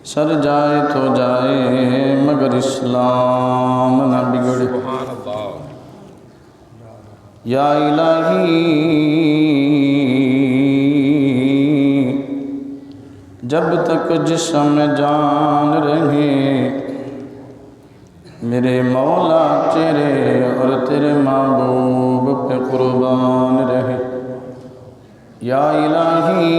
سر جائے تو جائے مگر اسلام نہ بگڑے۔ یا الہی جب تک جسم جان رہے میرے مولا تیرے اور تیرے محبوب پہ قربان رہے۔ یا الہی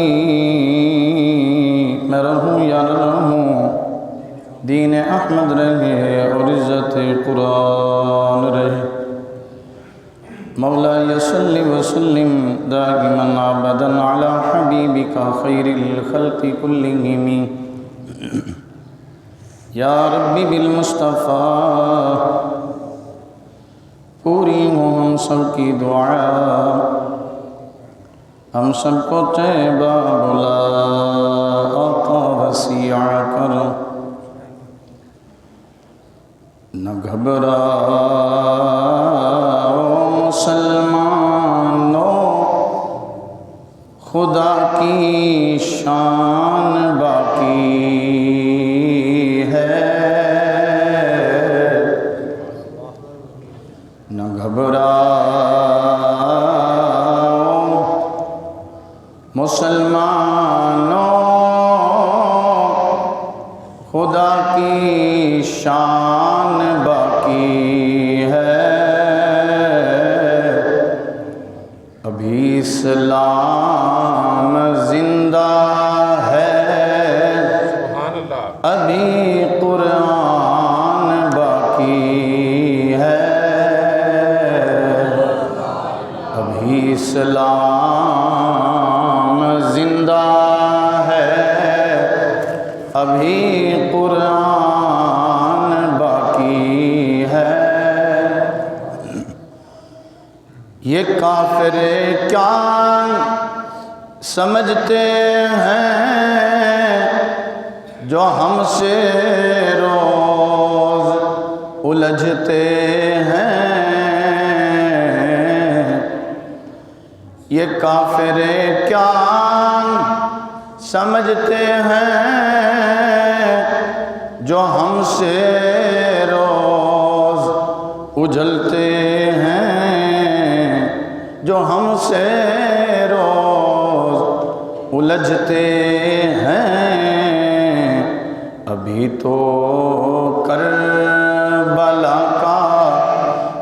میں رہوں یا نہ رہوں دین احمد رہے اور عزت قرآن رہے۔ مولا صلی وسلم دائما ابدا علی حبیبک خیر الخلق کلہم۔ یا ربی بالمصطفیٰ پوری ہو ہم سب کی دعا، ہم سب کو طیبہ بلا آقا وسیع کر۔ نہ گھبراؤ مسلمانوں خدا کی شان باقی ہے۔ نہ گھبراؤ مسلمانوں خدا کی شان باقی ہے۔ ابھی اسلام زندہ ہے، ابھی قرآن باقی ہے۔ ابھی اسلام زندہ ہے، ابھی قرآن باقی ہے۔ یہ کافر کیا سمجھتے ہیں جو ہم سے روز الجھتے ہیں؟ یہ کافر کیا سمجھتے ہیں جو ہم سے روز اجھلتے ہیں؟ جو ہم سے روز الجھتے ہیں؟ ابھی تو کربلا کا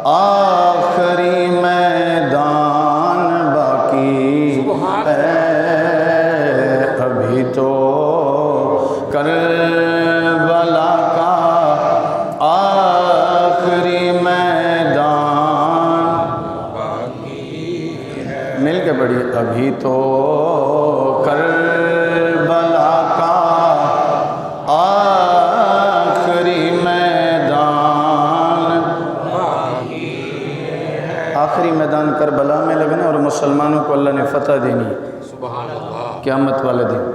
آخری میدان باقی ہے۔ ابھی تو کربلا کا آخری میدان باقی ہے۔ مل کے پڑھیے، ابھی تو کربلا کا آخری میدان باقی ہے۔ آخری میدان کربلا میں لگنا اور مسلمانوں کو اللہ نے فتح دینی ہے قیامت والے دن۔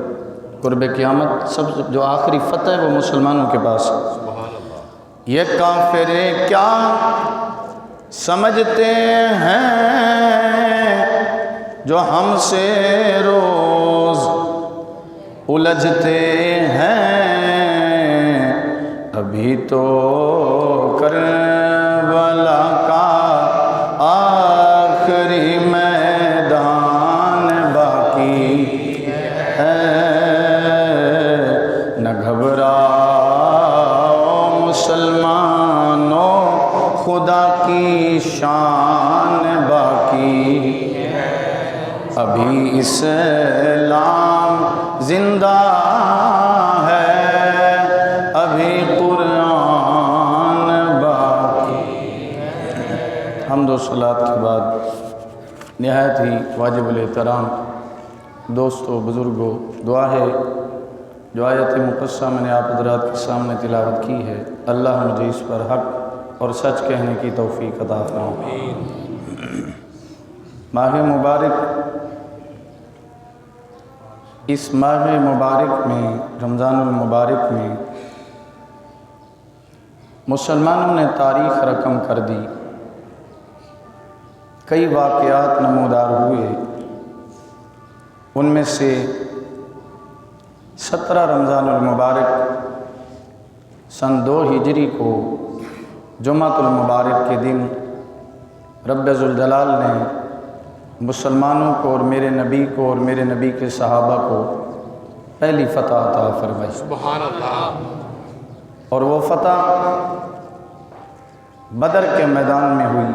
قرب قیامت سب جو آخری فتح ہے وہ مسلمانوں کے پاس ہے۔ یہ کافر کیا سمجھتے ہیں جو ہم سے روز الجھتے ہیں؟ ابھی تو کربلا کا آخری میدان باقی ہے۔ نہ گھبراؤ مسلمانوں خدا کی شان باقی ہے۔ ابھی اسلام زندہ ہے، ابھی قرآن باقی ہے۔ حمد و صلوات کے بعد نہایت ہی واجب الاحترام دوستو بزرگوں، دعا ہے جو آیت مقدسہ میں نے آپ حضرات کے سامنے تلاوت کی ہے، اللہ مجھے اس پر حق اور سچ کہنے کی توفیق عطا فرمائے۔ ماہ مبارک، اس ماہ مبارک میں، رمضان المبارک میں مسلمانوں نے تاریخ رقم کر دی، کئی واقعات نمودار ہوئے، ان میں سے 17 رمضان المبارک سن 2 ہجری کو جمعۃ المبارک کے دن رب ذوالجلال نے مسلمانوں کو اور میرے نبی کو اور میرے نبی کے صحابہ کو پہلی فتح عطا فرمائی۔ سبحان اللہ۔ اور وہ فتح بدر کے میدان میں ہوئی۔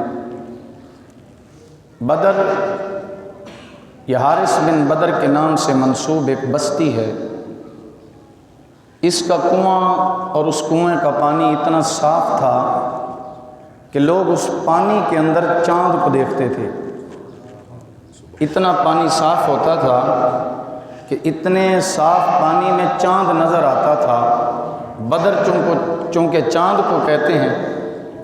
بدر یہ حارث بن بدر کے نام سے منسوب ایک بستی ہے۔ اس کا کنواں اور اس کنویں کا پانی اتنا صاف تھا کہ لوگ اس پانی کے اندر چاند کو دیکھتے تھے۔ اتنا پانی صاف ہوتا تھا کہ اتنے صاف پانی میں چاند نظر آتا تھا۔ بدر چونکہ چاند کو کہتے ہیں،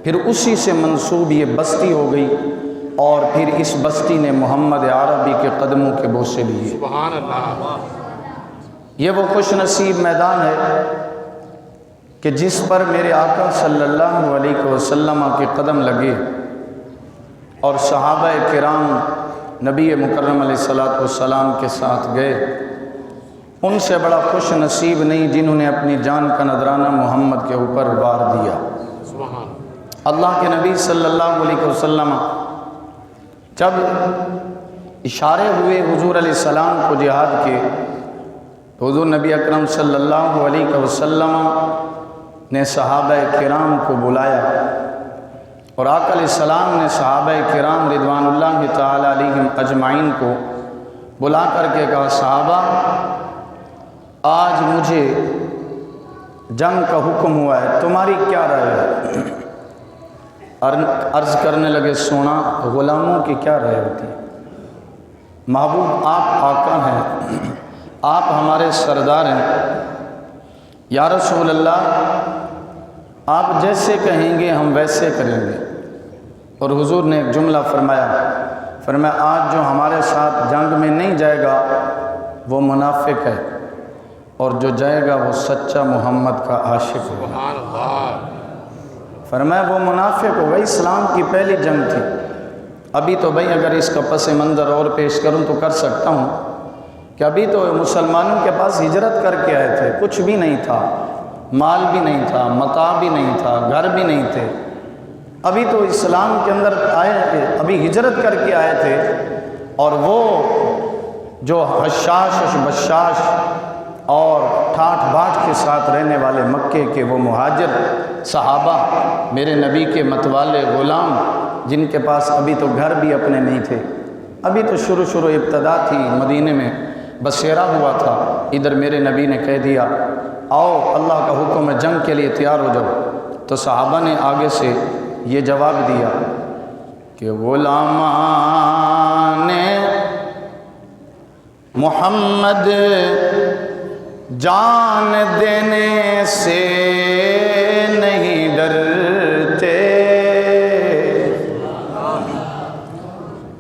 پھر اسی سے منسوب یہ بستی ہو گئی، اور پھر اس بستی نے محمد عربی کے قدموں کے بوسے لیے۔ سبحان اللہ۔ یہ وہ خوش نصیب میدان ہے کہ جس پر میرے آقا صلی اللہ علیہ وسلم کے قدم لگے اور صحابہ کرام نبی مکرم علیہ السلام کے ساتھ گئے۔ ان سے بڑا خوش نصیب نہیں جنہوں نے اپنی جان کا نذرانہ محمد کے اوپر وار دیا۔ سبحان اللہ کے نبی صلی اللہ علیہ وسلم جب اشارے ہوئے حضور علیہ السلام کو جہاد کے، تو حضور نبی اکرم صلی اللہ علیہ وسلم نے صحابہ کرام کو بلایا، اور آقا علیہ السلام نے صحابہ کرام رضوان اللہ تعالی علیہم اجمعین کو بلا کر کے کہا، صحابہ آج مجھے جنگ کا حکم ہوا ہے، تمہاری کیا رائے ہے؟ عرض کرنے لگے، سونا غلاموں کی کیا رائے ہوتی ہے؟ محبوب آپ آقا ہیں، آپ ہمارے سردار ہیں، یا رسول اللہ آپ جیسے کہیں گے ہم ویسے کریں گے۔ اور حضور نے ایک جملہ فرمایا آج جو ہمارے ساتھ جنگ میں نہیں جائے گا وہ منافق ہے، اور جو جائے گا وہ سچا محمد کا عاشق ہے۔ سبحان اللہ۔ فرمایا وہ منافق ہوگا، اسلام کی پہلی جنگ تھی۔ ابھی تو بھائی اگر اس کا پس منظر اور پیش کروں تو کر سکتا ہوں کہ ابھی تو مسلمانوں کے پاس ہجرت کر کے آئے تھے، کچھ بھی نہیں تھا، مال بھی نہیں تھا، متاع بھی نہیں تھا، گھر بھی نہیں تھے، ابھی تو اسلام کے اندر آئے تھے، ابھی ہجرت کر کے آئے تھے۔ اور وہ جو حشاش بشاش اور ٹھاٹھ باٹھ کے ساتھ رہنے والے مکے کے وہ مہاجر صحابہ، میرے نبی کے متوالے غلام، جن کے پاس ابھی تو گھر بھی اپنے نہیں تھے، ابھی تو شروع ابتدا تھی، مدینے میں بسیرا ہوا تھا، ادھر میرے نبی نے کہہ دیا آؤ اللہ کا حکم ہے جنگ کے لیے تیار ہو جاؤ۔ تو صحابہ نے آگے سے یہ جواب دیا کہ غلامان محمد جان دینے سے نہیں ڈرتے۔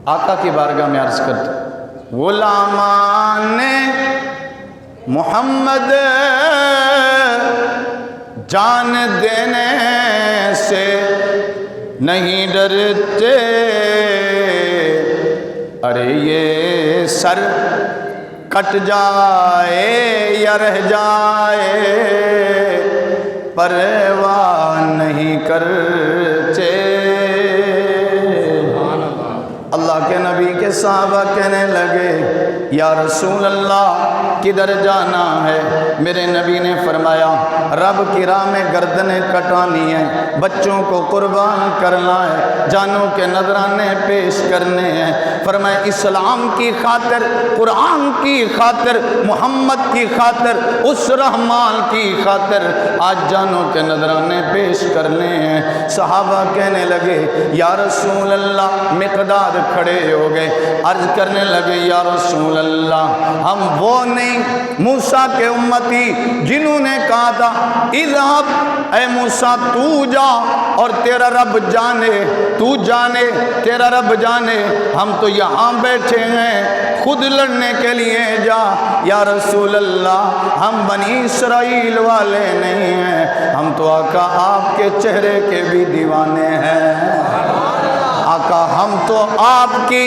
آقا کی بارگاہ میں عرض کرتے، غلامان محمد جان دینے سے نہیں ڈرتے، ارے یہ سر کٹ جائے یا رہ جائے پرواہ نہیں کرتے۔ اللہ کے نبی کے صحابہ کہنے لگے، یا رسول اللہ کدھر جانا ہے؟ میرے نبی نے فرمایا، رب کی راہ میں گردنیں کٹانی ہیں، بچوں کو قربان کرنا ہے، جانوں کے نذرانے پیش کرنے ہیں۔ فرمایا اسلام کی خاطر، قرآن کی خاطر، محمد کی خاطر، اس رحمان کی خاطر آج جانوں کے نذرانے پیش کرنے ہیں۔ صحابہ کہنے لگے، یا رسول اللہ، مقداد کھڑے ہو گئے، عرض کرنے لگے، یا رسول اللہ ہم وہ نہیں موسیٰ کے امتی جنہوں نے کہا تھا اذهب اے موسیٰ تو جا اور تیرا رب جانے، تو جانے تیرا رب جانے، ہم تو یہاں بیٹھے ہیں، خود لڑنے کے لیے جا۔ یا رسول اللہ ہم بنی اسرائیل والے نہیں ہیں، ہم تو آقا آپ کے چہرے کے بھی دیوانے ہیں۔ آقا ہم تو آپ کی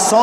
100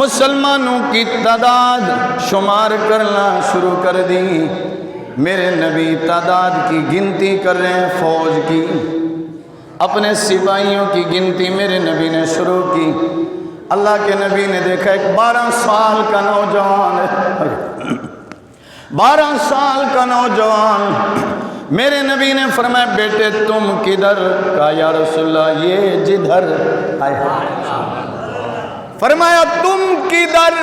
مسلمانوں کی تعداد شمار کرنا شروع کر دی. میرے نبی تعداد کی گنتی کر رہے ہیں، فوج کی، اپنے سپاہیوں کی گنتی میرے نبی نے شروع کی. اللہ کے نبی نے دیکھا ایک 12 سال کا نوجوان ہے، 12 سال کا نوجوان. میرے نبی نے فرمایا بیٹے تم کدھر؟ کہا یا رسول اللہ یہ جدھر. فرمایا تم کدھر؟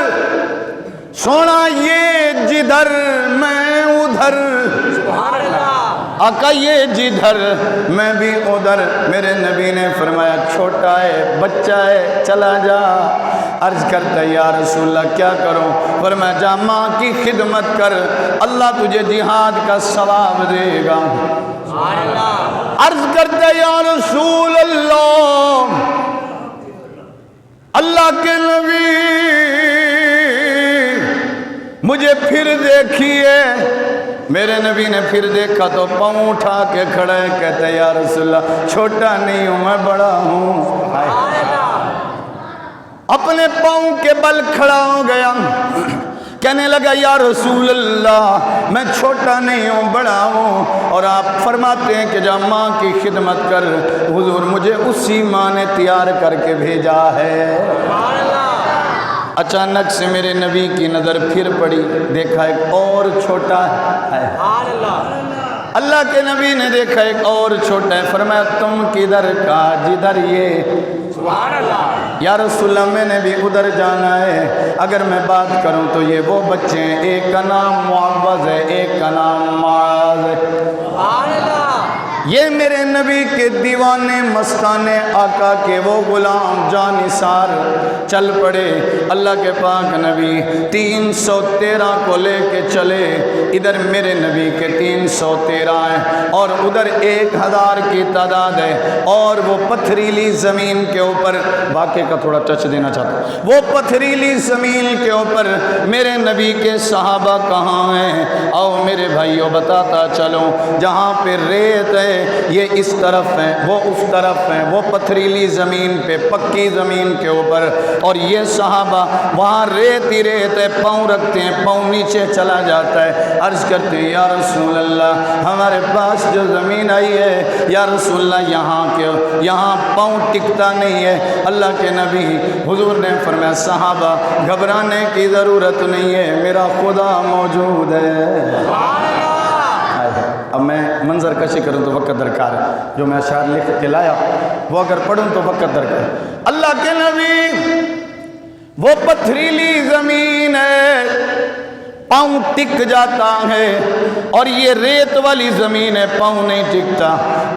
سونا یہ جدھر میں ادھر. آقا یہ جدھر میں بھی ادھر. میرے نبی نے فرمایا چھوٹا ہے، بچہ ہے، چلا جا. عرض کرتا ہے یا رسول اللہ کیا کروں؟ فرمایا جا ماں کی خدمت کر، اللہ تجھے جہاد کا ثواب دے گا. عرض کرتا ہے یا رسول اللہ، اللہ کے نبی مجھے پھر دیکھیے. میرے نبی نے پھر دیکھا تو پاؤں اٹھا کے کھڑا ہے، کہتا ہے یا رسول اللہ چھوٹا نہیں ہوں میں بڑا ہوں. اپنے پاؤں کے بل کھڑا ہو گیا، کہنے لگا یا رسول اللہ میں چھوٹا نہیں ہوں بڑا ہوں، اور آپ فرماتے ہیں کہ جا ماں کی خدمت کر. حضور مجھے اسی ماں نے تیار کر کے بھیجا ہے. اچانک سے میرے نبی کی نظر پھر پڑی، دیکھا ایک اور چھوٹا ہے. اللہ کے نبی نے دیکھا ایک اور چھوٹا ہے. فرمایا تم کدھر؟ کہا جدھر یہ. یا رسول اللہ میں نے بھی ادھر جانا ہے. اگر میں بات کروں تو یہ وہ بچے ہیں، ایک کا نام معوذ ہے، ایک کا نام معاذ ہے. یہ میرے نبی کے دیوانے مستانے آقا کے وہ غلام جانثار چل پڑے. اللہ کے پاک نبی 313 کو لے کے چلے. ادھر میرے نبی کے 313 ہیں اور ادھر 1000 کی تعداد ہے. اور وہ پتھریلی زمین کے اوپر، واقعے کا تھوڑا ٹچ دینا چاہتا ہوں، وہ پتھریلی زمین کے اوپر میرے نبی کے صحابہ کہاں ہیں؟ آؤ میرے بھائیوں بتاتا چلوں. جہاں پہ ریت ہے یہ اس طرف ہیں، وہ اس طرف ہیں، وہ پتھریلی زمین پہ پکی زمین کے اوپر، اور یہ صحابہ وہاں ریت ہی ریت ہے. پاؤں رکھتے ہیں، پاؤں نیچے چلا جاتا ہے. عرض کرتے ہیں یا رسول اللہ ہمارے پاس جو زمین آئی ہے یا رسول اللہ یہاں پاؤں ٹکتا نہیں ہے. اللہ کے نبی حضور نے فرمایا صحابہ گھبرانے کی ضرورت نہیں ہے، میرا خدا موجود ہے. اب میں منظر کشی کروں تو وقت درکار ہے، جو میں اشعار لکھ کے لایا وہ اگر پڑھوں تو وقت درکار ہے. اللہ کے نبی وہ پتھریلی زمین ہے، پاؤں ٹک جاتا ہے، اور یہ ریت والی زمین ہے پاؤں نہیں ٹکتا.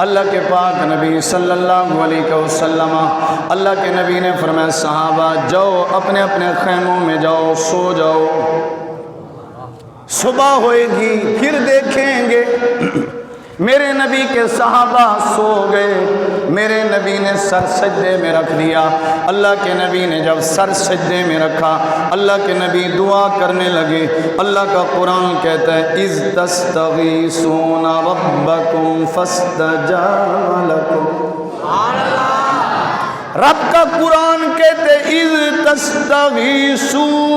اللہ کے پاک نبی صلی اللہ علیہ وسلم، اللہ کے نبی نے فرمایا صحابہ جاؤ اپنے اپنے خیموں میں جاؤ، سو جاؤ، صبح ہوئے گی پھر دیکھیں گے. میرے نبی کے صحابہ سو گئے. میرے نبی نے سر سجدے میں رکھ دیا. اللہ کے نبی نے جب سر سجدے میں رکھا اللہ کے نبی دعا کرنے لگے. اللہ کا قرآن کہتا ہے اذ تستغیثون ربکم فاستجاب لکم. رب کا قرآن کہتے اذ تستغیثون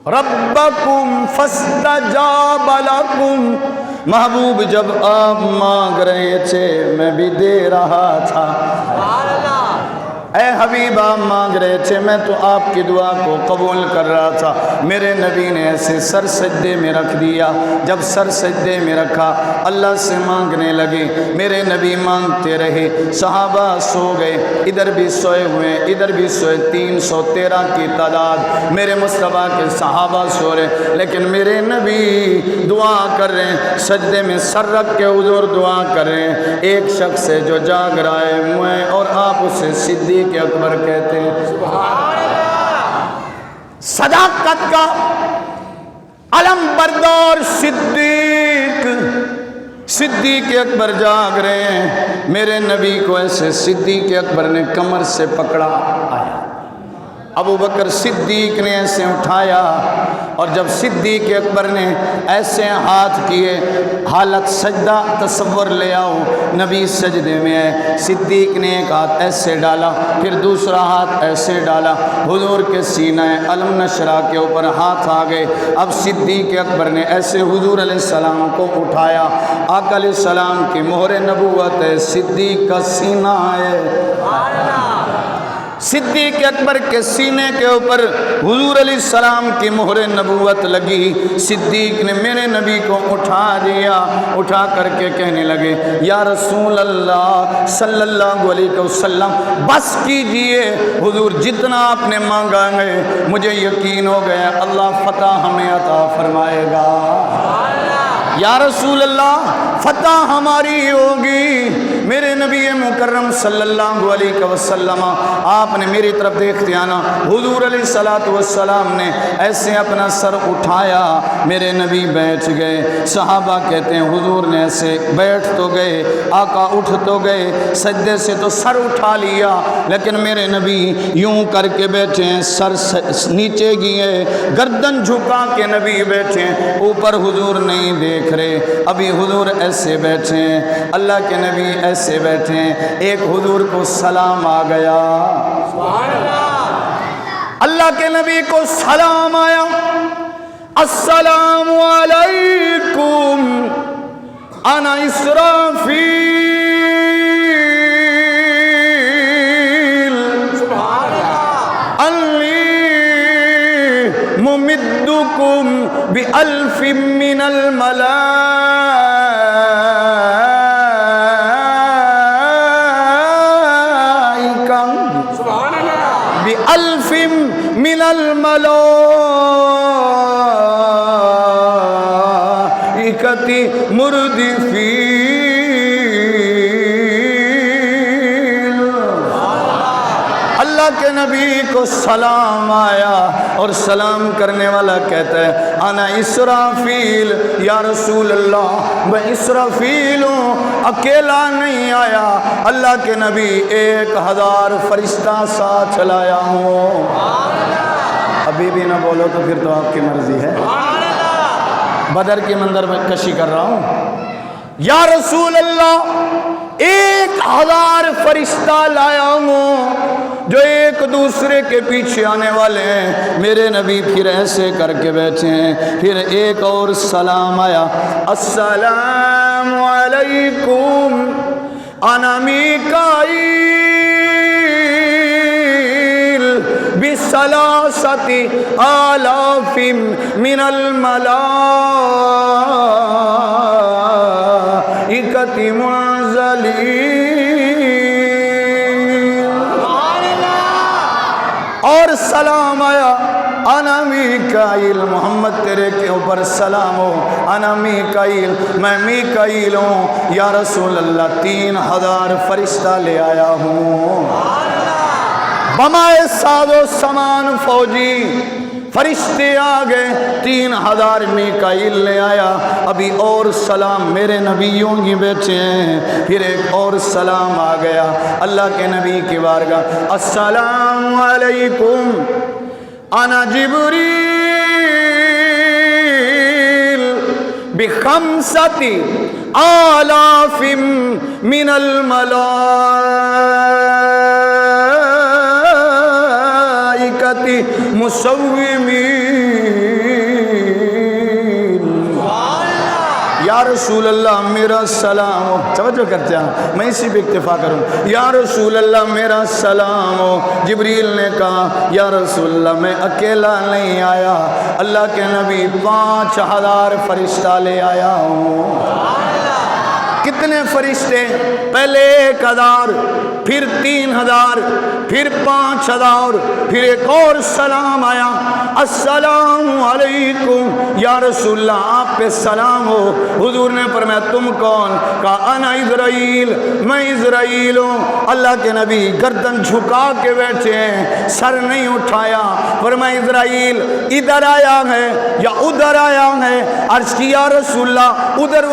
ربکم فاستجاب لکم. محبوب جب آپ مانگ رہے تھے میں بھی دے رہا تھا. اے حبیب آپ مانگ رہے تھے میں تو آپ کی دعا کو قبول کر رہا تھا. میرے نبی نے ایسے سر سجدے میں رکھ دیا. جب سر سجدے میں رکھا اللہ سے مانگنے لگے. میرے نبی مانگتے رہے. صحابہ سو گئے، ادھر بھی سوئے ہوئے ادھر بھی سوئے. 313 کی تعداد میرے مصطفیٰ کے صحابہ سو رہے، لیکن میرے نبی دعا کر رہے ہیں، سجدے میں سر رکھ کے حضور دعا کر رہے ہیں. ایک شخص ہے جو جاگ رہا ہے میں اور آپ اسے صدیق اکبر کہتے ہیں. صداقت کا علم بردار صدیق اکبر جاگ رہے ہیں. میرے نبی کو ایسے صدیق اکبر نے کمر سے پکڑا. ابو بکر صدیق نے ایسے اٹھایا، اور جب صدیق اکبر نے ایسے ہاتھ کیے، حالت سجدہ تصور لے آؤ، نبی سجدے میں ہے، صدیق نے ایک ہاتھ ایسے ڈالا، پھر دوسرا ہاتھ ایسے ڈالا، حضور کے سینہ علم نشرہ کے اوپر ہاتھ آ گئے۔ اب صدیق اکبر نے ایسے حضور علیہ السلام کو اٹھایا، آقا علیہ السلام کی مہر نبوت ہے، صدیق کا سینہ ہے، صدیق اکبر کے سینے کے اوپر حضور علیہ السلام کی مہر نبوت لگی۔ صدیق نے میرے نبی کو اٹھا دیا، اٹھا کر کے کہنے لگے یا رسول اللہ صلی اللہ علیہ وسلم بس کیجئے، حضور جتنا آپ نے مانگا ہے مجھے یقین ہو گیا اللہ فتح ہمیں عطا فرمائے گا۔ یا رسول اللہ فتح ہماری ہوگی۔ میرے نبی مکرم صلی اللہ علیہ وسلم آپ نے میری طرف دیکھتے آنا، حضور علیہ السلام نے ایسے اپنا سر اٹھایا، میرے نبی بیٹھ گئے۔ صحابہ کہتے ہیں حضور نے ایسے بیٹھ تو گئے، آقا اٹھ تو گئے، سجدے سے تو سر اٹھا لیا، لیکن میرے نبی یوں کر کے بیٹھے ہیں، سر نیچے گئے، گردن جھکا کے نبی بیٹھے ہیں، اوپر حضور نہیں دیکھ رہے، ابھی حضور ایسے بیٹھے ہیں، اللہ کے نبی ایسے بیٹھے ہیں۔ ایک حضور کو سلام آ گیا، اللہ کے نبی کو سلام آیا، السلام علیکم انا اسرافیل انی ممدکم بألف من الملائکہ بألف من الملائکہ مردفین۔ اللہ کے نبی کو سلام آیا، اور سلام کرنے والا کہتا ہے انا اسرافیل، یا رسول اللہ میں اسرافیل ہوں، اکیلا نہیں آیا، اللہ کے نبی 1000 فرشتہ ساتھ لایا ہوں۔ ابھی بھی نہ بولو تو پھر تو آپ کی مرضی ہے، بدر کے منظر میں کشی کر رہا ہوں۔ یا رسول اللہ 1000 فرشتہ لایا ہوں جو ایک دوسرے کے پیچھے آنے والے ہیں۔ میرے نبی پھر ایسے کر کے بیٹھے ہیں، پھر ایک اور سلام آیا، السلام علیکم انا میکائیل بثلاثۃ آلاف من الملائکۃ منزلین۔ اور سلام آیا، انا میکائیل، محمد تیرے کے اوپر سلام ہو، انا میکائیل، میں میکائیل ہوں، یا رسول اللہ 3000 فرشتہ لے آیا ہوں، بمائے ساز و سامان فوجی فرشتے آ گئے، 3000 میکائیل لے آیا۔ ابھی اور سلام، میرے نبیوں کی بیٹھے ہیں، پھر ایک اور سلام آ گیا اللہ کے نبی کی بارگاہ، السلام علیکم انا جبریل بخمسۃ آلاف من الملائکۃ مسومین۔ یا رسول اللہ میرا سلام ہو، توجہ کرتے ہیں، میں اسی پہ اکتفا کروں، یا رسول اللہ میرا سلام ہو۔ جبریل نے کہا یا رسول اللہ میں اکیلا نہیں آیا، اللہ کے نبی 5000 فرشتہ لے آیا ہوں۔ کتنے فرشتے؟ پہلے 1000، پھر 3000، پھر 5000، پھر ایک اور سلام آیا، السلام علیکم یا رسول اللہ آپ پہ سلام ہو۔ حضور نے فرمایا تم کون؟ کہا انا اسرائیل، میں اسرائیل ہوں۔ اللہ کے نبی گردن جھکا کے بیٹھے ہیں، سر نہیں اٹھایا، فرمایا اسرائیل ادھر آیا ہے یا ادھر آیا ہے؟ عرض کیا رسول اللہ ادھر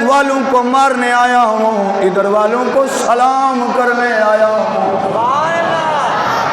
والوں کو مارنے آیا ہوں، ادھر والوں کو سلام کرنے آیا ہوں۔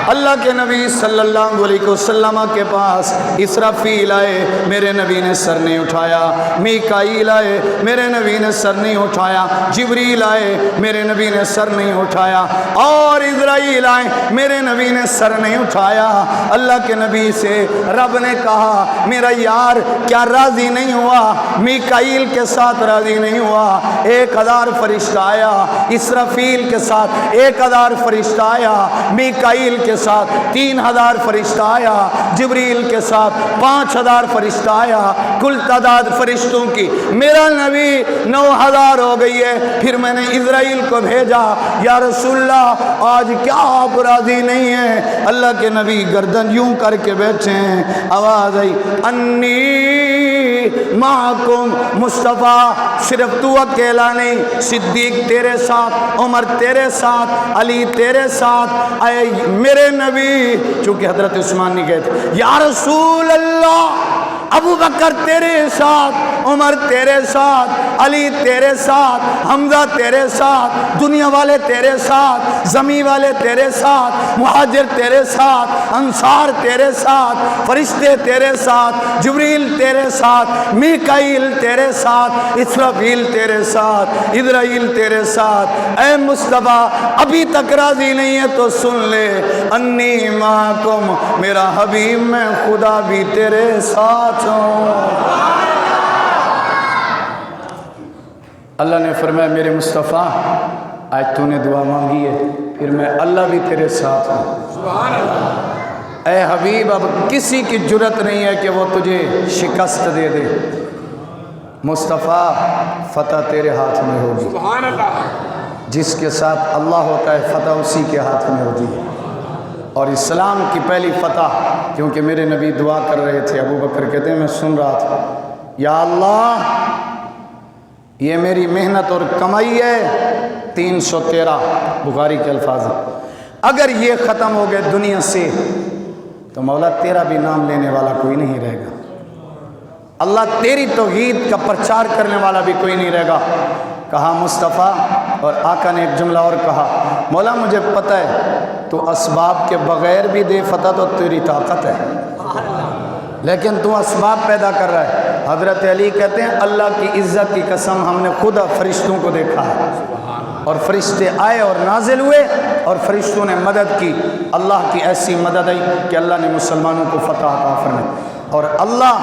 اللہ کے نبی صلی اللہ علیہ وسلم کے پاس اسرافیل آئے، میرے نبی نے سر نہیں اٹھایا۔ میکائیل آئے، میرے نبی نے سر نہیں اٹھایا۔ جبریل آئے، میرے نبی نے سر نہیں اٹھایا۔ اور اسرائیل آئے، میرے نبی نے سر نہیں اٹھایا۔ اللہ کے نبی سے رب نے کہا میرا یار کیا راضی نہیں ہوا؟ میکائیل کے ساتھ راضی نہیں ہوا۔ 1000 فرشتہ آیا، اسرافیل کے ساتھ 1000 فرشتہ آیا، میکائیل کے ساتھ 3000 فرشتہ آیا، جبریل کے ساتھ 5000 فرشتہ آیا۔ کل تعداد فرشتوں کی میرا نبی 9000 ہو گئی ہے۔ پھر میں نے اسرائیل کو بھیجا، یا رسول اللہ آج کیا آپ راضی نہیں ہیں؟ اللہ کے نبی گردن یوں کر کے بیٹھے ہیں، آواز آئی انی معکم مصطفیٰ، صرف تو اکیلا نہیں، صدیق تیرے ساتھ، عمر تیرے ساتھ، علی تیرے ساتھ۔ اے میرے نبی، چونکہ حضرت عثمان نہیں کہتے یا رسول اللہ، ابو بکر تیرے ساتھ، عمر تیرے ساتھ، علی تیرے ساتھ، حمزہ تیرے ساتھ، دنیا والے تیرے ساتھ، زمین والے تیرے ساتھ، مہاجر تیرے ساتھ، انصار تیرے ساتھ، فرشتے تیرے ساتھ، جبریل تیرے ساتھ، میکائیل تیرے ساتھ، اسرافیل تیرے ساتھ، اسرائیل تیرے ساتھ۔ اے مصطفیٰ ابھی تک راضی نہیں ہے تو سن لے، انی معکم، میرا حبیب میں خدا بھی تیرے ساتھ ہوں۔ اللہ نے فرمایا میرے مصطفیٰ آج تو نے دعا مانگی ہے، پھر میں اللہ بھی تیرے ساتھ ہوں۔ اے حبیب اب کسی کی جرت نہیں ہے کہ وہ تجھے شکست دے دے، مصطفیٰ فتح تیرے ہاتھ میں ہوگی۔ سبحان اللہ۔ جس کے ساتھ اللہ ہوتا ہے فتح اسی کے ہاتھ میں ہوتی ہے۔ اور اسلام کی پہلی فتح، کیونکہ میرے نبی دعا کر رہے تھے، ابو بکر کہتے ہیں میں سن رہا تھا، یا اللہ یہ میری محنت اور کمائی ہے 313 بخاری کے الفاظ ہیں، اگر یہ ختم ہو گئے دنیا سے تو مولا تیرا بھی نام لینے والا کوئی نہیں رہے گا، اللہ تیری توحید کا پرچار کرنے والا بھی کوئی نہیں رہے گا۔ کہا مصطفیٰ، اور آقا نے ایک جملہ اور کہا، مولا مجھے پتہ ہے تو اسباب کے بغیر بھی دے فتح تو تیری طاقت ہے، لیکن تو اسباب پیدا کر رہا ہے۔ حضرت علی کہتے ہیں اللہ کی عزت کی قسم ہم نے خود فرشتوں کو دیکھا ہے، اور فرشتے آئے اور نازل ہوئے اور فرشتوں نے مدد کی، اللہ کی ایسی مدد آئی کہ اللہ نے مسلمانوں کو فتح عطا فرمائی۔ اور اللہ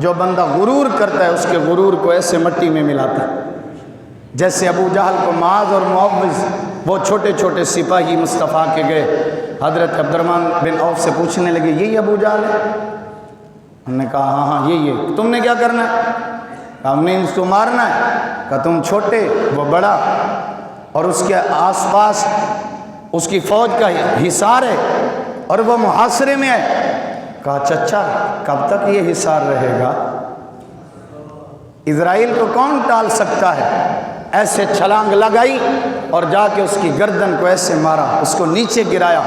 جو بندہ غرور کرتا ہے اس کے غرور کو ایسے مٹی میں ملاتا ہے، جیسے ابو جہل کو معاذ اور معوذ وہ چھوٹے چھوٹے سپاہی مصطفیٰ کے گئے، حضرت عبد الرحمن بن عوف سے پوچھنے لگے یہی ابو جہل ہے؟ انہوں نے کہا ہاں ہاں یہی ہے، تم نے کیا کرنا ہے؟ کہا ہم نے اس کو مارنا ہے۔ کہا تم چھوٹے وہ بڑا، اور اس کے آس پاس اس کی فوج کا حصار ہے اور وہ محاصرے میں ہے۔ کہا چچا کب تک یہ حصار رہے گا؟ اسرائیل کو کون ٹال سکتا ہے؟ ایسے چھلانگ لگائی اور جا کے اس کی گردن کو ایسے مارا، اس کو نیچے گرایا۔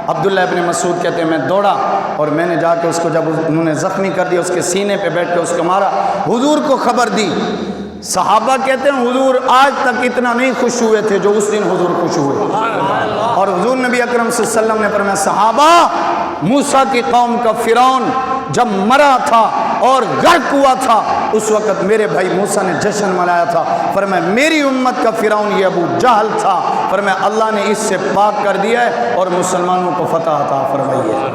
عبداللہ ابن مسعود کہتے ہیں میں دوڑا اور میں نے جا کے اس کو جب انہوں نے زخمی کر دیا اس کے سینے پہ بیٹھ کے اس کو مارا، حضور کو خبر دی۔ صحابہ کہتے ہیں حضور آج تک اتنا نہیں خوش ہوئے تھے جو اس دن حضور خوش ہوئے، اور حضور نبی اکرم صلی اللہ علیہ وسلم نے فرمایا صحابہ موسیٰ کی قوم کا فرعون جب مرا تھا اور غرق ہوا تھا اس وقت میرے بھائی موسیٰ نے جشن منایا تھا، فرمایا میری امت کا فرعون یہ ابو جہل تھا، فرمایا اللہ نے اس سے پاک کر دیا ہے اور مسلمانوں کو فتح عطا فرمائی ہے۔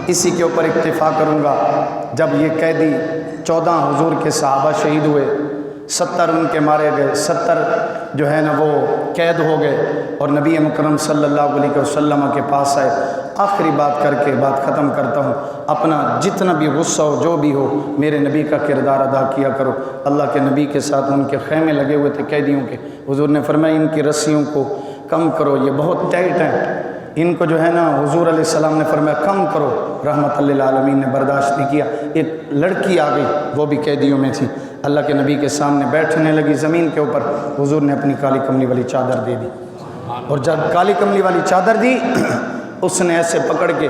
اسی کے اوپر اکتفا کروں گا، جب یہ قیدی 14 حضور کے صحابہ شہید ہوئے، 70 ان کے مارے گئے، 70 جو ہے نا وہ قید ہو گئے اور نبی مکرم صلی اللہ علیہ وسلم کے پاس آئے۔ آخری بات کر کے بات ختم کرتا ہوں، اپنا جتنا بھی غصہ ہو جو بھی ہو میرے نبی کا کردار ادا کیا کرو۔ اللہ کے نبی کے ساتھ ان کے خیمے لگے ہوئے تھے قیدیوں کے، حضور نے فرمایا ان کی رسیوں کو کم کرو، یہ بہت ٹائٹ ہیں، ان کو جو ہے نا حضور علیہ السلام نے فرمایا کم کرو، رحمت للعالمین نے برداشت نہیں کیا۔ ایک لڑکی آ گئی وہ بھی قیدیوں میں تھی، اللہ کے نبی کے سامنے بیٹھنے لگی زمین کے اوپر، حضور نے اپنی کالی کملی والی چادر دے دی، اور جب کالی کملی والی چادر دی اس نے ایسے پکڑ کے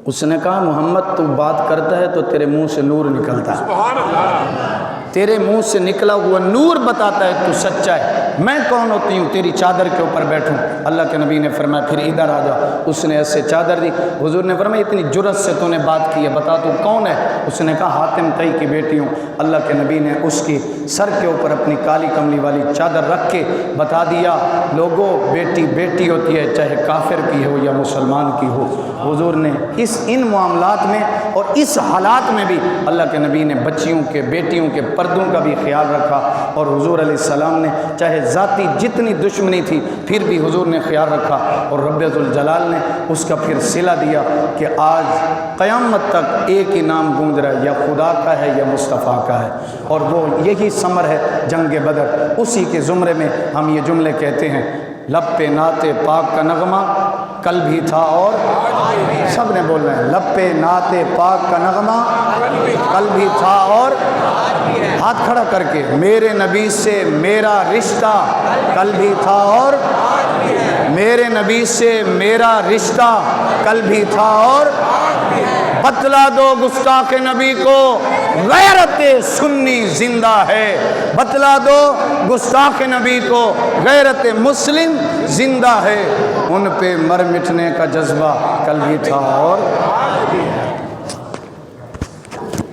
اس نے کہا محمد تو بات کرتا ہے تو تیرے منہ سے نور نکلتا ہے، سبحان اللہ۔ تیرے منہ سے نکلا ہوا نور بتاتا ہے تو سچا ہے، میں کون ہوتی ہوں تیری چادر کے اوپر بیٹھوں؟ اللہ کے نبی نے فرمایا پھر ادھر آ جا۔ اس نے ایسے چادر دی۔ حضور نے فرمایا اتنی جرأت سے تو نے بات کی ہے، بتا تو کون ہے؟ اس نے کہا حاتم طئی کی بیٹی ہوں۔ اللہ کے نبی نے اس کی سر کے اوپر اپنی کالی کملی والی چادر رکھ کے بتا دیا، لوگوں بیٹی بیٹی ہوتی ہے، چاہے کافر کی ہو یا مسلمان کی ہو۔ حضور نے ان معاملات میں اور اس حالات میں بھی اللہ کے نبی نے بچیوں کے بیٹیوں کے پردوں کا بھی خیال رکھا، اور حضور علیہ السلام نے چاہے ذاتی جتنی دشمنی تھی پھر بھی حضور نے خیال رکھا، اور رب ذوالجلال نے اس کا پھر صلہ دیا کہ آج قیامت تک ایک ہی نام گونج رہا ہے، یا خدا کا ہے یا مصطفیٰ کا ہے، اور وہ یہی ثمر ہے جنگ بدر۔ اسی کے زمرے میں ہم یہ جملے کہتے ہیں، لب پہ نعت پاک کا نغمہ کل بھی تھا اور سب نے بولنا ہے، لب پہ نعت پاک کا نغمہ کل بھی تھا اور ہاتھ کھڑا کر کے، میرے نبی سے میرا رشتہ کل بھی تھا اور میرے نبی سے میرا رشتہ کل بھی تھا اور بتلا دو گستاخ نبی کو غیرت سنی زندہ ہے، بتلا دو گستاخ نبی کو غیرت مسلم زندہ ہے، ان پہ مر مٹنے کا جذبہ کل بھی تھا اور